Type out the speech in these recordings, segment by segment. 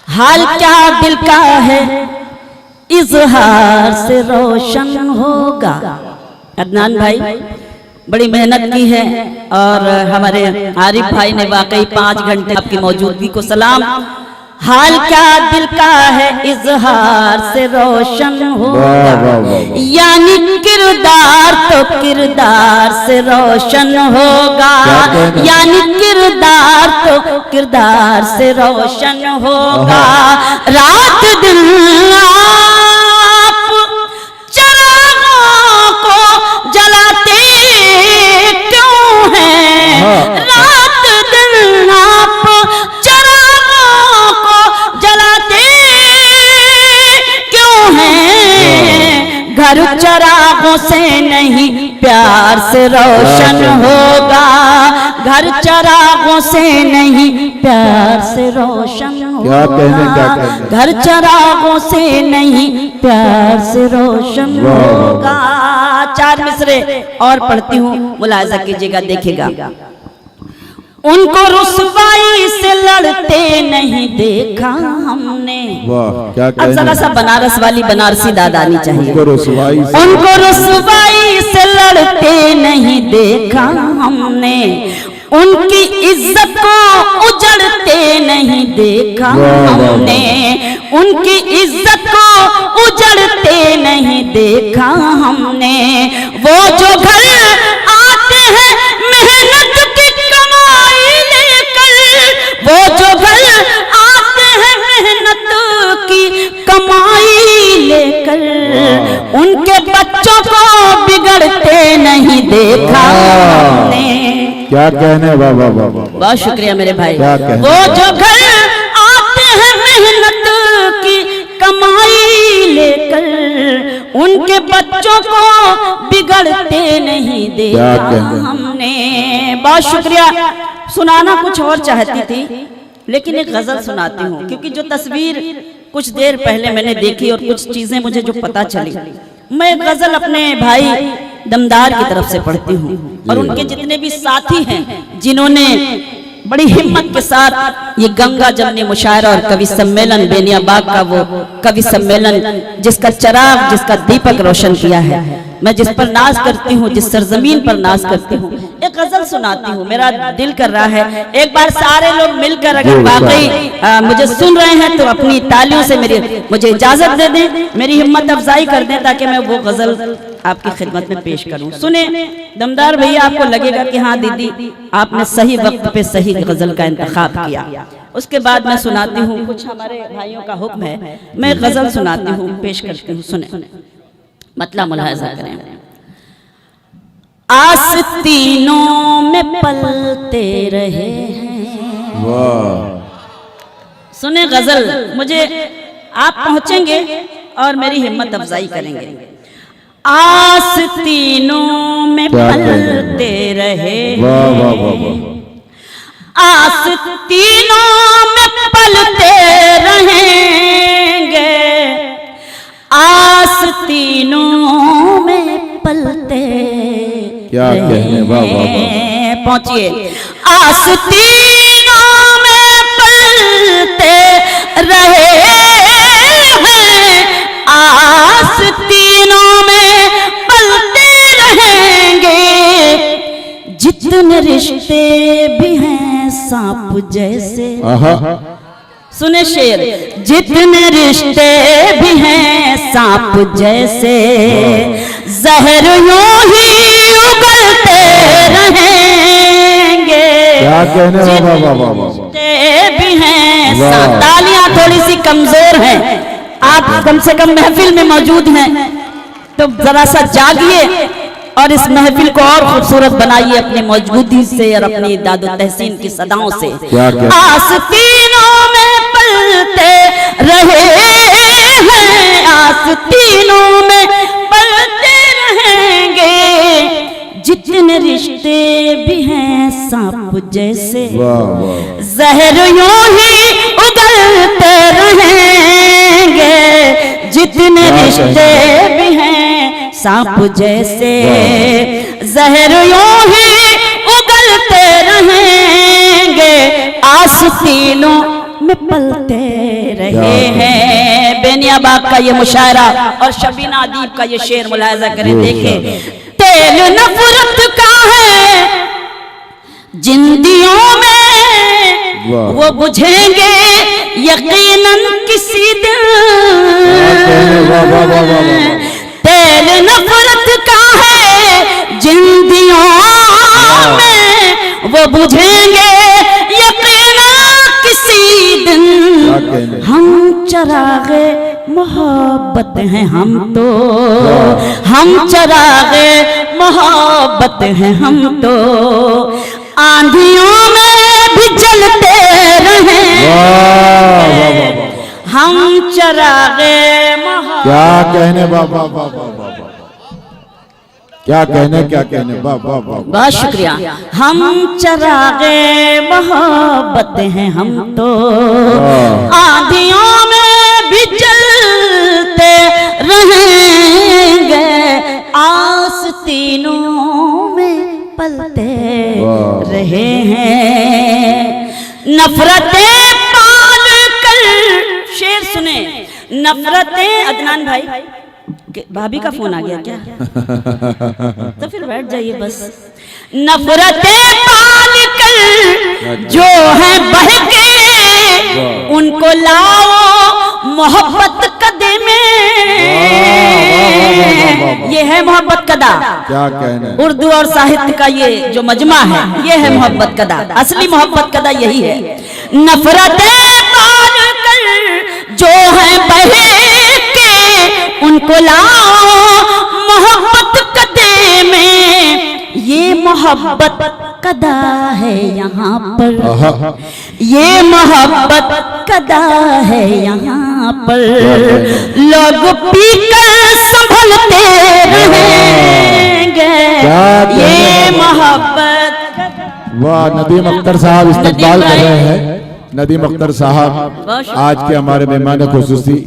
हाल क्या दिल का है इजहार से रोशन होगा। अदनान भाई बड़ी मेहनत की है और हमारे आरिफ भाई ने वाकई 5 घंटे आपकी मौजूदगी को सलाम। हाल क्या दिल का है इजहार से रोशन होगा, यानी किरदार तो किरदार से रोशन होगा, यानी किरदार तो किरदार से रोशन होगा। रात दिन आप चिरागों को जलाते क्यों हैं, रात दिन आप चिरागों को जलाते क्यों हैं। घर चिरागों से नहीं प्यार से रोशन होगा, घर चिरागों से नहीं प्यार से रोशन होगा, घर चिरागों से नहीं प्यार से रोशन होगा। 4 मिसरे और पढ़ती हूँ, मुलाहिजा कीजिएगा, देखिएगा। उनको रुसवाई से लड़ते नहीं देखा हमने। अब जरा सा बनारस वाली बनारसी दादा आनी चाहिए। उनको रुसवाई से लड़ते नहीं देखा हमने, उनकी इज्जत को उजड़ते नहीं देखा हमने, उनकी इज्जत को उजड़ते नहीं देखा हमने। वो जो घर आते हैं मेहनत की कमाई लेकर, वो जो घर आते हैं मेहनत की कमाई लेकर, उनके बच्चों को बिगड़ते नहीं देखा हमने। क्या कहने बाबा बाबा, बहुत शुक्रिया मेरे भाई। वो जो घर आते हैं मेहनत की कमाई लेकर, उनके बच्चों को बिगड़ते नहीं देखा हमने। बहुत शुक्रिया। सुनाना कुछ और चाहती थी लेकिन एक गजल सुनाती हूँ, क्योंकि जो तस्वीर कुछ देर पहले मैंने देखी और कुछ चीजें मुझे जो पता चली, मैं गजल अपने भाई दमदार की तरफ से पढ़ती हूँ और उनके जितने भी साथी हैं जिन्होंने बड़ी हिम्मत के साथ ये गंगा जमनी मुशायरा और कवि सम्मेलन बेनियाबाग का वो कवि सम्मेलन जिसका चिराग जिसका दीपक रोशन किया है, मैं जिस पर नाज करती हूँ, जिस सरजमीन पर नाज करती हूँ, एक गजल सुनाती हूँ। मेरा दिल कर रहा है एक बार सारे लोग मिलकर अगर वाकई मुझे सुन रहे हैं तो अपनी तालियों से मुझे इजाजत दे दें, मेरी हिम्मत अफजाई कर दें ताकि मैं वो गजल आपकी खिदमत में पेश करूं। सुने दमदार भैया, आपको लगेगा कि हाँ दीदी आपने सही वक्त पे सही गजल का इंतखाब किया। उसके बाद मैं सुनाती हूँ, कुछ हमारे भाइयों का हुक्म है, मैं गजल सुनाती हूँ, पेश करती हूँ, सुने मतलब मुलाहिजा करें। आस्तीनों में पलते रहे हैं, सुने गजल, मुझे आप पहुंचेंगे और मेरी हिम्मत अफजाई करेंगे। आस्तीनों में पलते रहे, आस्तीनों में पलते रहेंगे, आस्तीनों में पलते रहेंगे। पहुंचिए। आस्तीनों में पलते रहे हैं, आस्तीनों में पलते रहेंगे, जितने रिश्ते भी हैं सांप जैसे। सुने शेर, जितने रिश्ते भी हैं सांप जैसे, जहर यूं ही उगलते रहेंगे, जितने भी हैं सांप। तालियां थोड़ी सी कमजोर हैं, आप कम से कम महफिल में मौजूद हैं तो जरा सा जागिए और इस महफिल को और खूबसूरत बनाइए अपनी मौजूदगी से और अपनी दादो तहसीन की सदाओं से। आस्तीनों में पलते रहे हैं, आस्तीनों में पलते रहेंगे, जितने रिश्ते भी हैं सांप जैसे, जहर यूं ही उगलते रहेंगे, जितने रिश्ते भी हैं सांप जैसे, जहर यूं ही उगलते रहेंगे, आस्तीनों में पलते रहे हैं। बेनिया बाग का ये मुशायरा और शबीना अदीब का ये शेर मुलाहिजा करें, देखें। तेल नफरत का है जिंदियों में, वो बुझेंगे यकीनन किसी दिन। तेल नफरत का है जिंदियों में, वो बुझेंगे यकीनन किसी दिन। हम चरागे मोहब्बत हैं हम तो, हम चरागे मोहब्बत हैं हम तो, आंधियों में भी जलते रहे हम चरागे मोहब्बत। क्या कहने बाबा बाबा बाबा, क्या कहने बाबा बाबा। बहुत शुक्रिया। हम चरागे मोहब्बत हैं हम तो, आंधियों में भी जलते रहेंगे, आस्तीनों में पलते रहे हैं। नफरतें पाल कर, शेर सुने, नफरतें। अदनान भाई, भाभी का फोन आ गया क्या? तो फिर बैठ जाइए बस। नफरतें पाल कर जो है बहके, उनको लाओ मोहब्बत कदे में। ये है मोहब्बत कदा। क्या कहने, उर्दू और साहित्य का ये जो मजमा है, ये है मोहब्बत कदा। असली मोहब्बत कदा यही है। नफरतें पाल कर जो है बहके, उनको लाओ मोहब्बत कदे में। ये मोहब्बत कदा है यहाँ पर, ये मोहब्बत कदा है यहाँ पर, लोग पीकर संभलते रहेंगे। ये मोहब्बत। वाह, नदीम अख्तर साहब इस्तकबाल कर रहे हैं। नदीम अख्तर साहब आज के हमारे मेहमान खुसूसी।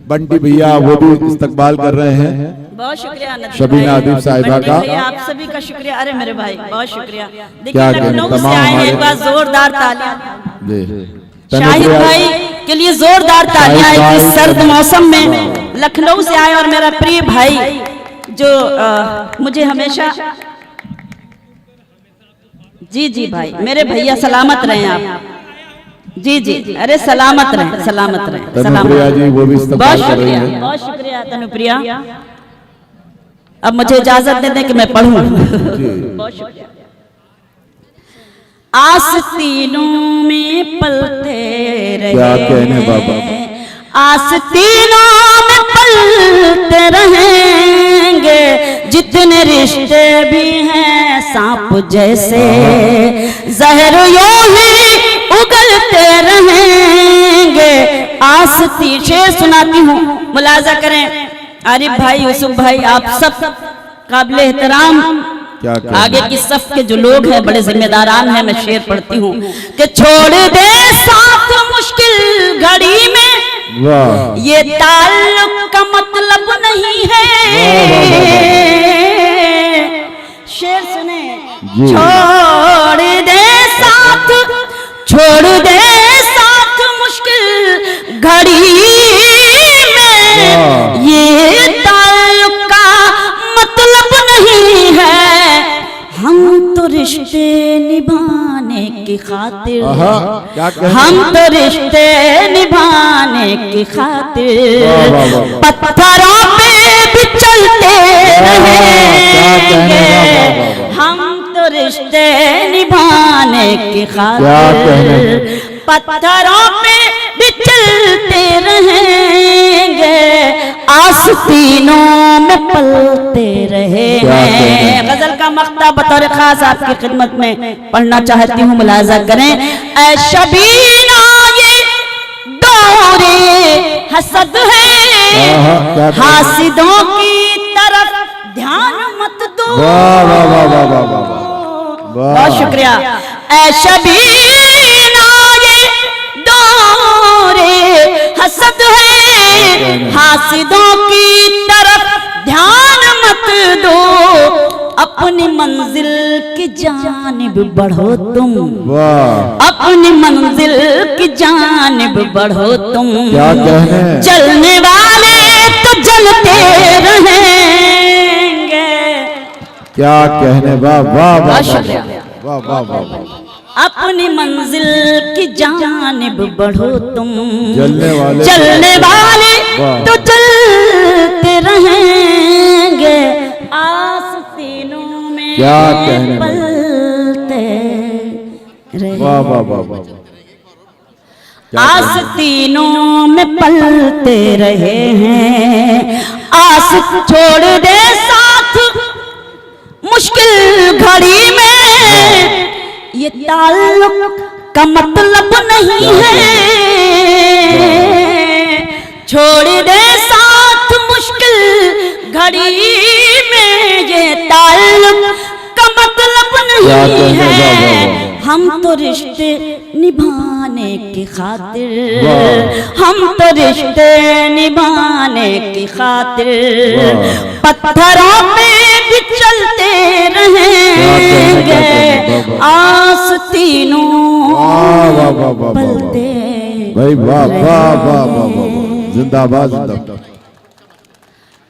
बंटी भैया वो भी इस्तकबाल कर रहे हैं। बहुत शुक्रिया शबीना अदीब साहिबा का, आप सभी का शुक्रिया। अरे मेरे भाई बहुत शुक्रिया। क्या देखिए लखनऊ से आए हैं, एक बार जोरदार तालियां। शाहिद भाई के लिए जोरदार तालियां इस सर्द मौसम में। लखनऊ से आए और मेरा प्रिय भाई जो मुझे हमेशा, जी जी भाई, मेरे भैया सलामत रहे आप। जी जी, अरे सलामत रहे, सलामत रहे, सलामत। जी वो भी इस्तकबाल कर रही हैं। बहुत शुक्रिया तनुप्रिया। अब मुझे इजाजत दे दें कि मैं पढ़ूं। बहुत शुक्रिया। आस्तीनों में पलते रहे, क्या कहने बाबा, आस्तीनों में पलते रहेंगे, जितने रिश्ते भी हैं सांप जैसे, जहर यूं ही उगलते रहेंगे। आस्ती, शेर सुनाती हूँ, मुलाजा करें। आरिफ भाई, यूसुफ भाई, आप सब काबिले एहतराम आगे की सफ के जो लोग हैं बड़े जिम्मेदारान हैं। मैं शेर पढ़ती हूँ कि छोड़ दे साथ मुश्किल घड़ी में, ये ताल्लुक का मतलब नहीं है। शेर सुने, छोड़ दे साथ, छोड़ दे साथ मुश्किल घड़ी में, ये ताल्लुक का मतलब नहीं है। हम तो रिश्ते निभाने की खातिर, हम तो रिश्ते निभाने की खातिर, पत्थरों पे भी चलते रहेंगे। हम तो रिश्ते निभाने की खातिर, पत्थरों पे भी चलते रहेंगे, आस्तीनों में पलते रहेंगे। गजल का मक्ता बतौर खास आपकी खिदमत में पढ़ना चाहती हूँ, मुलाजा करें। ऐ शबीना ये दौरे हसद है, हासिदों की तरफ ध्यान मत दो। बहुत शुक्रिया। ऐ शबीना ये दौरे हसद है, हासिदों की तरफ ध्यान मत दो, अपनी मंजिल की की जानिब बढ़ो तुम, वाह अपनी मंजिल की जानिब बढ़ो तुम। क्या कहने, जलने वाले तो जलते रहेंगे। क्या कहने, वाह वाह वाह शुक्रिया। वाह वाह वाह। अपनी मंजिल की जानिब बढ़ो तुम, जलने वाले वाह। तो जलते रहेंगे। आस्तीनों में क्या कहने, पलते वाह वाह वाह वाह। आस्तीनों में पलते रहे हैं। आस छोड़ दे साथ मुश्किल घड़ी में, ये ताल्लुक का मतलब नहीं है। छोड़ दे साथ मुश्किल घड़ी में, ये ताल्लुक का मतलब नहीं है। हम तो रिश्ते निभाने की खातिर, हम तो रिश्ते निभाने की खातिर पत्थरों पे भी चलते रहेंगे। आस्तीनों पलते भाई वाह वाह वाह वाह वाह, जिंदाबाद जिंदाबाद।